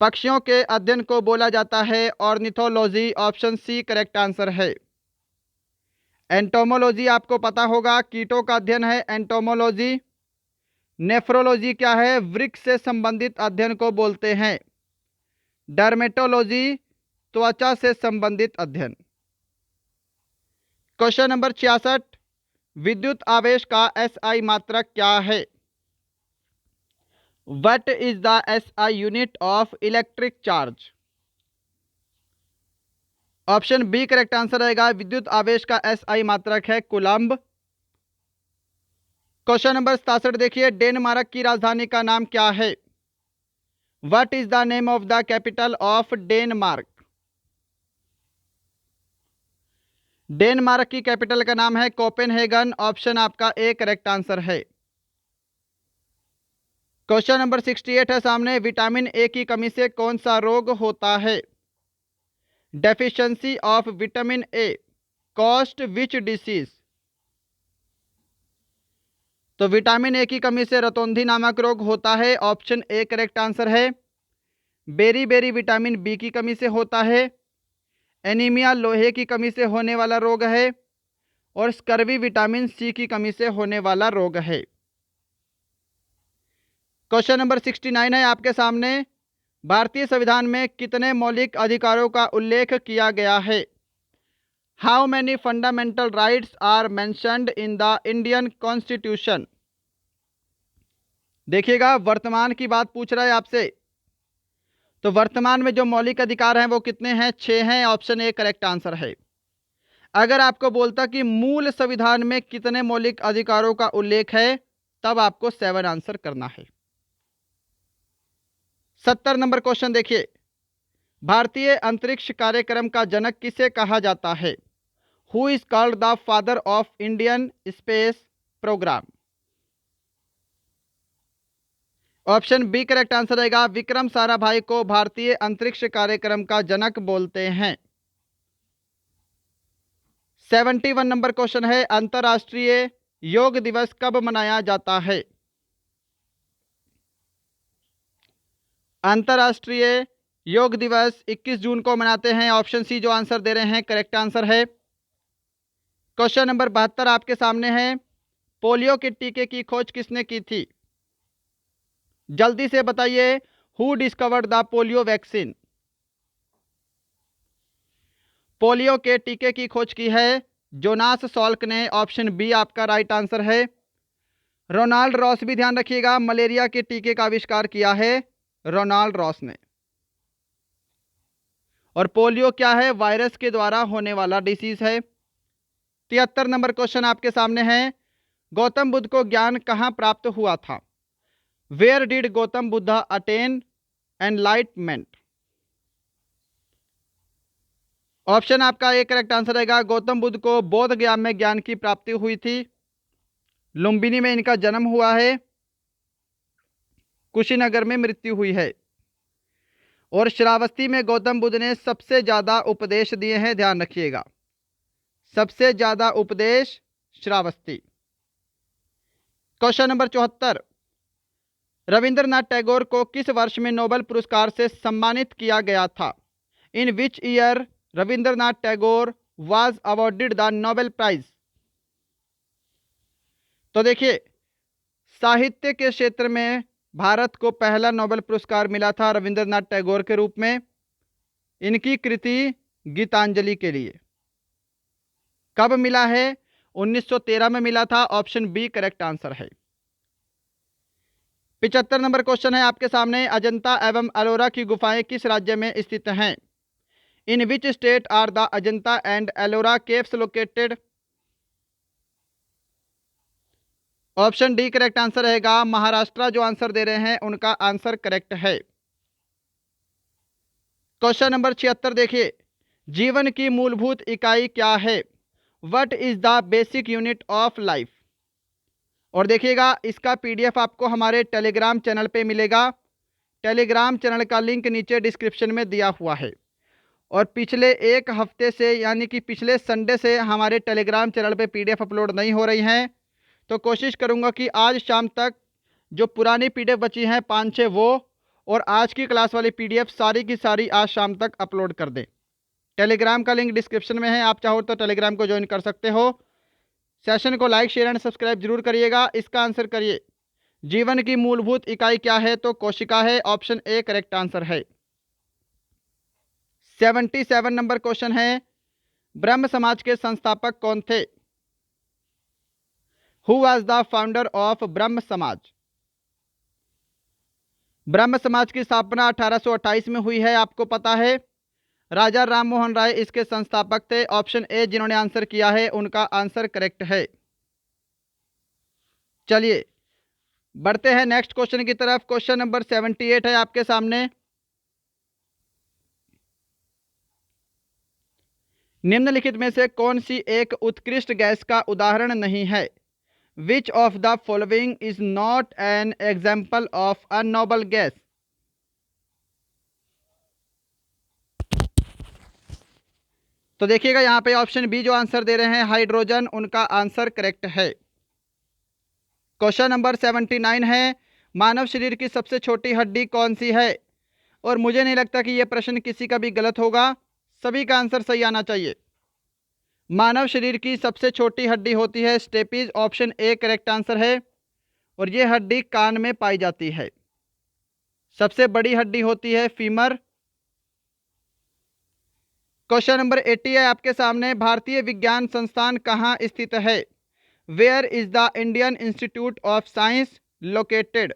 [SPEAKER 1] पक्षियों के अध्ययन को बोला जाता है ornithology. Option C correct answer है। एंटोमोलॉजी आपको पता होगा, कीटों का अध्ययन है एंटोमोलॉजी। नेफ्रोलॉजी क्या है? वृक्क से संबंधित अध्ययन को बोलते हैं। डर्मेटोलॉजी त्वचा से संबंधित अध्ययन। क्वेश्चन नंबर 66, विद्युत आवेश का एसआई मात्रक क्या है? What is the SI unit of electric charge? Option B correct answer रहेगा। विद्युत आवेश का एसआई मात्रक है कूलम्ब। क्वेश्चन नंबर 67 देखिए, डेनमार्क की राजधानी का नाम क्या है? What is the name of the capital of Denmark? Denmark की कैपिटल का नाम है कोपेनहेगन। ऑप्शन आपका ए करेक्ट आंसर है। क्वेश्चन नंबर 68 है सामने, विटामिन ए की कमी से कौन सा रोग होता है? Deficiency of vitamin A cost which disease? तो विटामिन ए की कमी से रतौंधी नामक रोग होता है। ऑप्शन ए करेक्ट आंसर है। बेरी बेरी विटामिन बी की कमी से होता है। एनीमिया लोहे की कमी से होने वाला रोग है। और स्कर्वी विटामिन सी की कमी से होने वाला रोग है। क्वेश्चन नंबर 69 है आपके सामने, भारतीय संविधान में कितने मौलिक अधिकारों का उल्लेख किया गया है? How many fundamental rights are mentioned in the Indian constitution? देखिएगा, वर्तमान की बात पूछ रहा है आपसे। तो वर्तमान में जो मौलिक अधिकार हैं वो कितने हैं? 6 हैं। ऑप्शन ए करेक्ट आंसर है। अगर आपको बोलता कि मूल संविधान में कितने मौलिक अधिकारों का उल्लेख है, तब आपको 7 आंसर करना है। 70 नंबर क्वेश्चन देखिए, भारतीय अंतरिक्ष कार्यक्रम का जनक किसे कहा जाता है? Who is called the father of Indian space programme? Option B correct answer रहेगा। विक्रम साराभाई को भारतीय अंतरिक्ष कार्यक्रम का जनक बोलते हैं। 71 नंबर क्वेश्चन है, अंतर्राष्ट्रीय योग दिवस कब मनाया जाता है? अंतर्राष्ट्रीय योग दिवस 21 जून को मनाते हैं। ऑप्शन सी जो आंसर दे रहे हैं करेक्ट आंसर है। क्वेश्चन नंबर 72 आपके सामने है, पोलियो के टीके की खोज किसने की थी? जल्दी से बताइए, who discovered the polio vaccine? Polio के टीके की खोज की है जोनास सॉल्क ने। ऑप्शन बी आपका राइट आंसर है। रोनाल्ड रॉस भी ध्यान रखिएगा, मलेरिया के टीके का आविष्कार किया है रोनाल्ड रॉस ने। और पोलियो क्या है? वायरस के द्वारा होने वाला डिसीज है। 73 नंबर क्वेश्चन आपके सामने है, गौतम बुद्ध को ज्ञान कहाँ प्राप्त हुआ था? Where did Gautam Buddha attain enlightenment? Option आपका एक करेक्ट आंसर रहेगा। गौतम बुद्ध को बोध गया में ज्ञान की प्राप्ति हुई थी। लुम्बिनी में इनका जन्म हुआ है, कुशीनगर में मृत्यु हुई है। और श्रावस्ती में गौतम बुद्ध ने सबसे ज्यादा उपदेश दिए हैं, ध्यान रखिएगा, सबसे ज्यादा उपदेश श्रावस्ती। क्वेश्चन नंबर 74, रविंद्रनाथ टैगोर को किस वर्ष में नोबेल पुरस्कार से सम्मानित किया गया था? In which year Rabindranath Tagore was awarded the Nobel prize? तो देखिए, साहित्य के क्षेत्र में भारत को पहला नोबेल पुरस्कार मिला था रविंद्रनाथ टैगोर के रूप में इनकी कृति गीतांजलि के लिए। कब मिला है? 1913 में मिला था। ऑप्शन बी करेक्ट आंसर है। 75 नंबर क्वेश्चन है आपके सामने, अजंता एवं एलोरा की गुफाएं किस राज्य में स्थित हैं? In which state are the Ajanta and Ellora caves located? Option D correct answer रहेगा। महाराष्ट्र जो आंसर दे रहे हैं उनका आंसर करेक्ट है। क्वेश्चन नंबर 76 देखिए, जीवन की मूलभूत इकाई क्या है? What is the basic unit of life? और देखिएगा इसका पीडीएफ आपको हमारे टेलीग्राम चैनल पे मिलेगा। टेलीग्राम चैनल का लिंक नीचे डिस्क्रिप्शन में दिया हुआ है। और पिछले एक हफ्ते से यानी कि पिछले संडे से हमारे टेलीग्राम चैनल पे पीडीएफ अपलोड नहीं हो रही हैं, तो कोशिश करूंगा कि आज शाम तक जो पुरानी पीडीएफ बची हैं 5-6 वो और आज की क्लास वाली पीडीएफ सारी की सारी आज शाम तक अपलोड कर दें। टेलीग्राम का लिंक डिस्क्रिप्शन में है, आप चाहो तो टेलीग्राम को ज्वाइन कर सकते हो। सेशन को लाइक शेयर एंड सब्सक्राइब जरूर करिएगा। इसका आंसर करिए, जीवन की मूलभूत इकाई क्या है? तो कोशिका है। ऑप्शन ए करेक्ट आंसर है। 77 नंबर क्वेश्चन है, ब्रह्म समाज के संस्थापक कौन थे? Who was the founder of ब्रह्म समाज? ब्रह्म समाज की स्थापना 1828 में हुई है, आपको पता है। राजा राम मोहन राय इसके संस्थापक थे। ऑप्शन ए जिन्होंने आंसर किया है उनका आंसर करेक्ट है। चलिए बढ़ते हैं नेक्स्ट क्वेश्चन की तरफ। क्वेश्चन नंबर 78 है आपके सामने, निम्नलिखित में से कौन सी एक उत्कृष्ट गैस का उदाहरण नहीं है? Which of the following is not an example of a noble gas? तो देखिएगा यहाँ पे ऑप्शन बी जो आंसर दे रहे हैं हाइड्रोजन, उनका आंसर करेक्ट है। क्वेश्चन नंबर 79 है, मानव शरीर की सबसे छोटी हड्डी कौन सी है? और मुझे नहीं लगता कि यह प्रश्न किसी का भी गलत होगा, सभी का आंसर सही आना चाहिए। मानव शरीर की सबसे छोटी हड्डी होती है stapes. Option A correct answer है। और ये हड्डी कान में पाई जाती है। सबसे बड़ी हड्डी होती है फीमर। क्वेश्चन नंबर 80 है आपके सामने, भारतीय विज्ञान संस्थान कहाँ स्थित है? Where is the Indian Institute of Science located?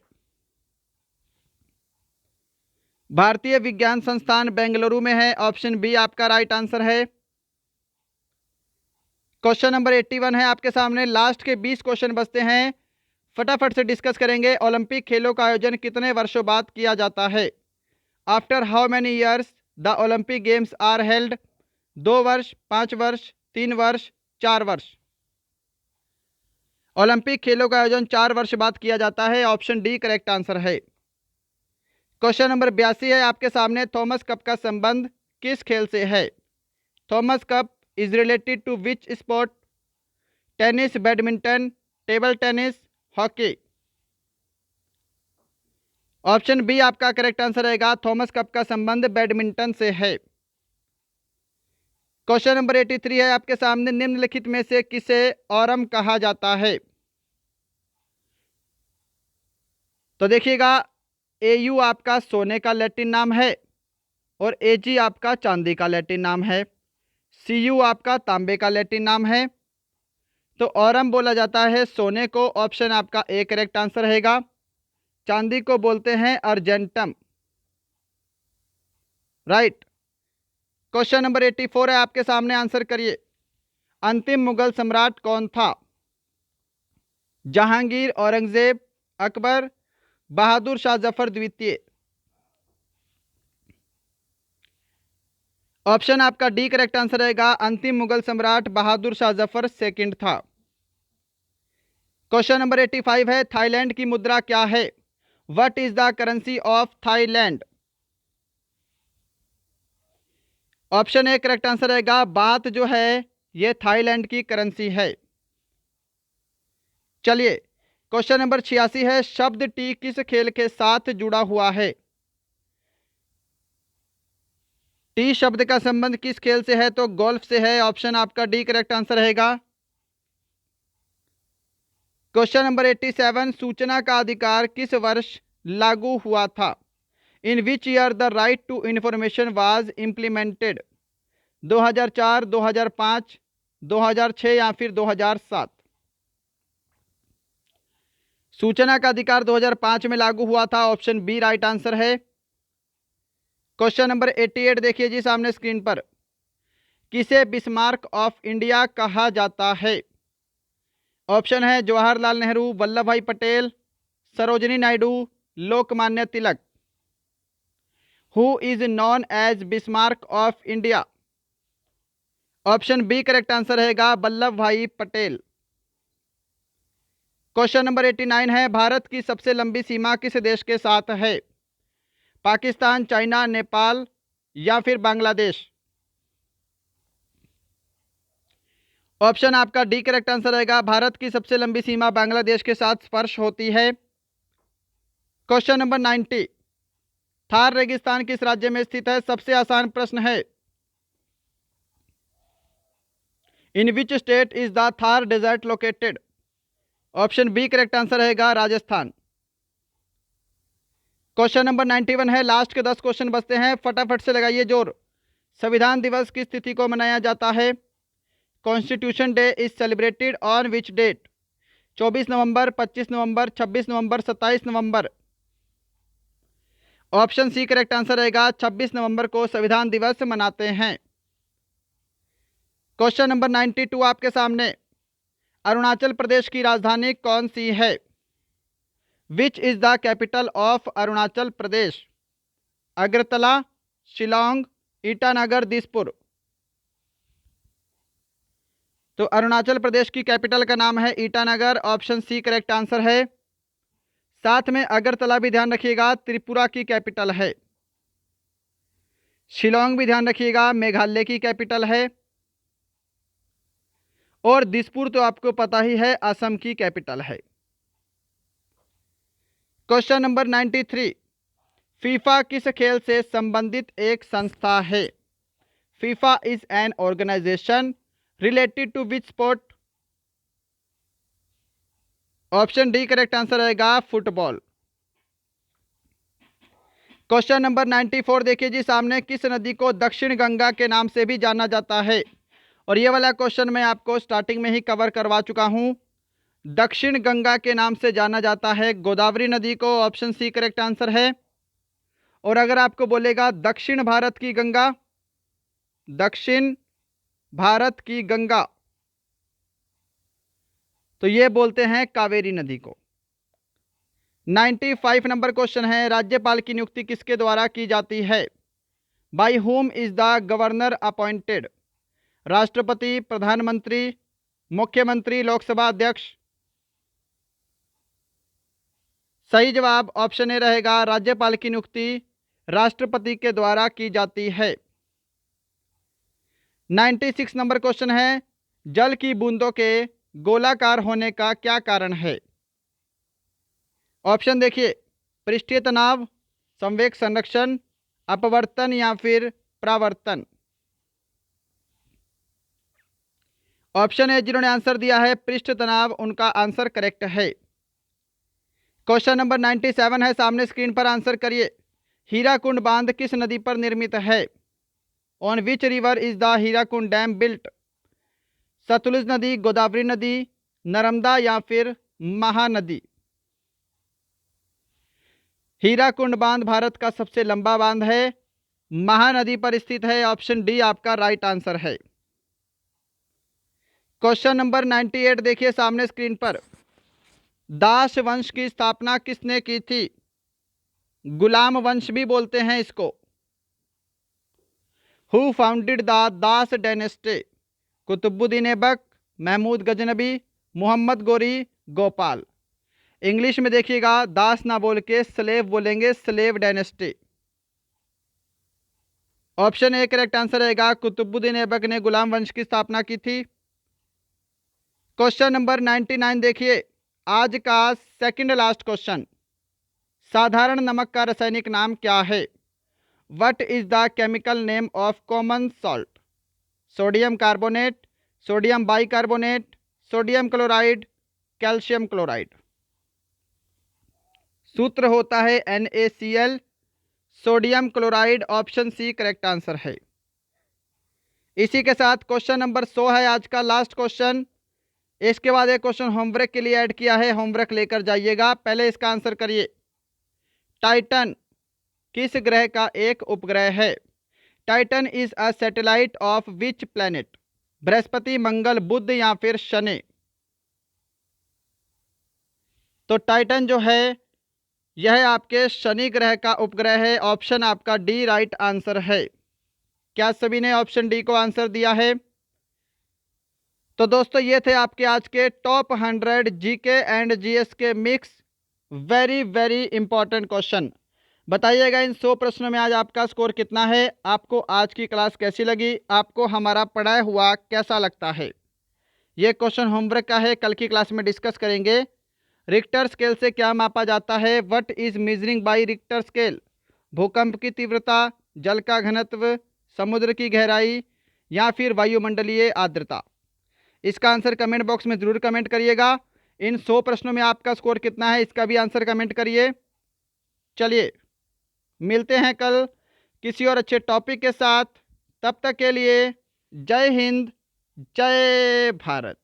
[SPEAKER 1] भारतीय विज्ञान संस्थान बेंगलुरु में है। ऑप्शन बी आपका राइट आंसर है। क्वेश्चन नंबर 81 है आपके सामने, लास्ट के 20 क्वेश्चन बचते हैं, फटाफट से डिस्कस करेंगे। ओलंपिक खेलों का आयोजन कितने वर्षों बाद किया जाता है? After how many years the Olympic games are held? 2 वर्ष, 5 वर्ष, 3 वर्ष, 4 वर्ष? ओलंपिक खेलों का आयोजन 4 वर्ष बाद किया जाता है। ऑप्शन डी करेक्ट आंसर है। क्वेश्चन नंबर 82 है आपके सामने, थॉमस कप का संबंध किस खेल से है? Thomas Cup is related to which sport? Tennis, badminton, table tennis, hockey? Option B आपका करेक्ट आंसर रहेगा। थॉमस कप का संबंध बैडमिंटन से है। क्वेश्चन नंबर 83 है आपके सामने, निम्नलिखित में से किसे औरम कहा जाता है? तो देखिएगा, एयू आपका सोने का लैटिन नाम है और एजी आपका चांदी का लैटिन नाम है। सीयू आपका तांबे का लैटिन नाम है। तो औरम बोला जाता है सोने को। ऑप्शन आपका ए करेक्ट आंसर रहेगा। चांदी को बोलते हैं अर्जेंटम। राइट। क्वेश्चन नंबर 84 है आपके सामने, आंसर करिए। अंतिम मुगल सम्राट कौन था? जहांगीर, औरंगजेब, अकबर, बहादुर शाह जफर द्वितीय? ऑप्शन आपका डी करेक्ट आंसर रहेगा। अंतिम मुगल सम्राट बहादुर शाह जफर सेकंड था। क्वेश्चन नंबर 85 है, थाईलैंड की मुद्रा क्या है? What is the currency of Thailand? Option A correct answer रहेगा। बात जो है ये थाईलैंड की करेंसी है। चलिए क्वेश्चन नंबर 86 है, शब्द टी किस खेल के साथ जुड़ा हुआ है? टी शब्द का संबंध किस खेल से है? तो गोल्फ से है। ऑप्शन आपका डी करेक्ट आंसर रहेगा। क्वेश्चन नंबर 87, सूचना का अधिकार किस वर्ष लागू हुआ था? In which year the right to information was implemented? 2004, 2005, 2006 या फिर 2007? सूचना का अधिकार 2005 में लागू हुआ था। ऑप्शन बी राइट आंसर है। क्वेश्चन नंबर 88 देखिए जी सामने स्क्रीन पर। किसे बिस्मार्क ऑफ इंडिया कहा जाता है? ऑप्शन है Jawaharlal Nehru, Vallabh Bhai Patel, Sarojini Naidu, Lokmanya Tilak. Who is known as Bismarck of India? Option B correct answer है वल्लभ भाई पटेल। क्वेश्चन नंबर 89 है, भारत की सबसे लंबी सीमा किस देश के साथ है? पाकिस्तान, चाइना, नेपाल या फिर बांग्लादेश? ऑप्शन आपका डी करेक्ट आंसर रहेगा। भारत की सबसे लंबी सीमा बांग्लादेश के साथ स्पर्श होती है। क्वेश्चन नंबर 90, थार रेगिस्तान किस राज्य में स्थित है? सबसे आसान प्रश्न है। In which state is the Thar desert located? Option B correct answer रहेगा राजस्थान। क्वेश्चन नंबर 91 है, लास्ट के 10 क्वेश्चन बचते हैं, फटाफट से लगाइए जोर। संविधान दिवस किस तिथि को मनाया जाता है? Constitution Day is celebrated on which date? 24 नवंबर, 25 नवंबर, 26 नवंबर, 27 नवंबर? ऑप्शन सी करेक्ट आंसर रहेगा 26 नवंबर को संविधान दिवस मनाते हैं। क्वेश्चन नंबर 92 आपके सामने, अरुणाचल प्रदेश की राजधानी कौन सी है? Which is the capital of Arunachal Pradesh? Agartala, Shillong, Itanagar, Dispur? तो अरुणाचल प्रदेश की कैपिटल का नाम है Itanagar. Option C correct answer है। साथ में अगरतला भी ध्यान रखिएगा, त्रिपुरा की कैपिटल है। शिलोंग भी ध्यान रखिएगा, मेघालय की कैपिटल है। और दिसपुर तो आपको पता ही है, असम की कैपिटल है। क्वेश्चन नंबर 93, फीफा किस खेल से संबंधित एक संस्था है? FIFA is an organization related to which sport? Option D correct answer रहेगा फुटबॉल। क्वेश्चन नंबर 94 देखिए जी सामने, किस नदी को दक्षिण गंगा के नाम से भी जाना जाता है? और ये वाला क्वेश्चन मैं आपको स्टार्टिंग में ही कवर करवा चुका हूं। दक्षिण गंगा के नाम से जाना जाता है गोदावरी नदी को। ऑप्शन सी करेक्ट आंसर है। और अगर आपको बोलेगा दक्षिण भारत की गंगा, दक्षिण भारत की गंगा, तो ये बोलते हैं कावेरी नदी को। 95 नंबर क्वेश्चन है, राज्यपाल की नियुक्ति किसके द्वारा की जाती है? By whom is the governor appointed? राष्ट्रपति, प्रधानमंत्री, मुख्यमंत्री, लोकसभा अध्यक्ष? सही जवाब ऑप्शन ए रहेगा, राज्यपाल की नियुक्ति राष्ट्रपति के द्वारा की जाती है। 96 नंबर क्वेश्चन है, जल की बूंदों के गोलाकार होने का क्या कारण है? ऑप्शन देखिए, पृष्ठीय तनाव, संवेग संरक्षण, अपवर्तन या फिर परावर्तन? ऑप्शन है जिन्होंने आंसर दिया है पृष्ठ तनाव, उनका आंसर करेक्ट है। क्वेश्चन नंबर 97 है, सामने स्क्रीन पर आंसर करिए। हीराकुंड बांध किस नदी पर निर्मित है? On which river is the Hirakud dam built? Sutlej नदी, गोदावरी नदी, नर्मदा या फिर महानदी? हीराकुंड बांध भारत का सबसे लंबा बांध है, महानदी पर स्थित है। ऑप्शन डी आपका राइट आंसर है। क्वेश्चन नंबर 98 देखिए सामने स्क्रीन पर, दास वंश की स्थापना किसने की थी? गुलाम वंश भी बोलते हैं इसको। Who founded the Das dynasty? Qutbuddin Aibak, Mahmud Ghaznavi, Muhammad Ghori, Gopal? English में देखिएगा, दास ना बोल के स्लेव बोलेंगे, slave dynasty. Option A correct answer रहेगा, कुतुबुद्दीन ऐबक ने गुलाम वंश की स्थापना की थी। क्वेश्चन नंबर 99 देखिए, आज का सेकंड लास्ट क्वेश्चन, साधारण नमक का रासायनिक नाम क्या है? What is the chemical name of common salt? Sodium carbonate, sodium bicarbonate, sodium chloride, calcium chloride? सूत्र होता है NaCl, sodium chloride, option C correct answer है। इसी के साथ क्वेश्चन नंबर 100 है आज का लास्ट क्वेश्चन। इसके बाद एक क्वेश्चन होमवर्क के लिए ऐड किया है, होमवर्क लेकर जाइएगा। पहले इसका आंसर करिए। टाइटन किस ग्रह का एक उपग्रह है? Titan is a satellite of which planet? Brihaspati, Mangal, Budh या फिर शनि? तो टाइटन जो है यह आपके शनि ग्रह का उपग्रह है। ऑप्शन आपका डी राइट आंसर है। क्या सभी ने ऑप्शन डी को आंसर दिया है? तो दोस्तों ये थे आपके आज के टॉप 100 जीके एंड जीएस के mix very very important question. बताइएगा इन 100 प्रश्नों में आज आपका स्कोर कितना है? आपको आज की क्लास कैसी लगी? आपको हमारा पढ़ाया हुआ कैसा लगता है? ये क्वेश्चन होमवर्क का है, कल की क्लास में डिस्कस करेंगे। रिक्टर स्केल से क्या मापा जाता है? What is measuring by Richter scale? भूकंप की तीव्रता, जल का घनत्व, समुद्र की गहराई या फिर वायुमंडलीय आर्द्रता? इसका आंसर कमेंट बॉक्स में ज़रूर कमेंट करिएगा। इन 100 प्रश्नों में आपका स्कोर कितना है इसका भी आंसर कमेंट करिए। चलिए मिलते हैं कल किसी और अच्छे टॉपिक के साथ। तब तक के लिए जय हिंद, जय भारत।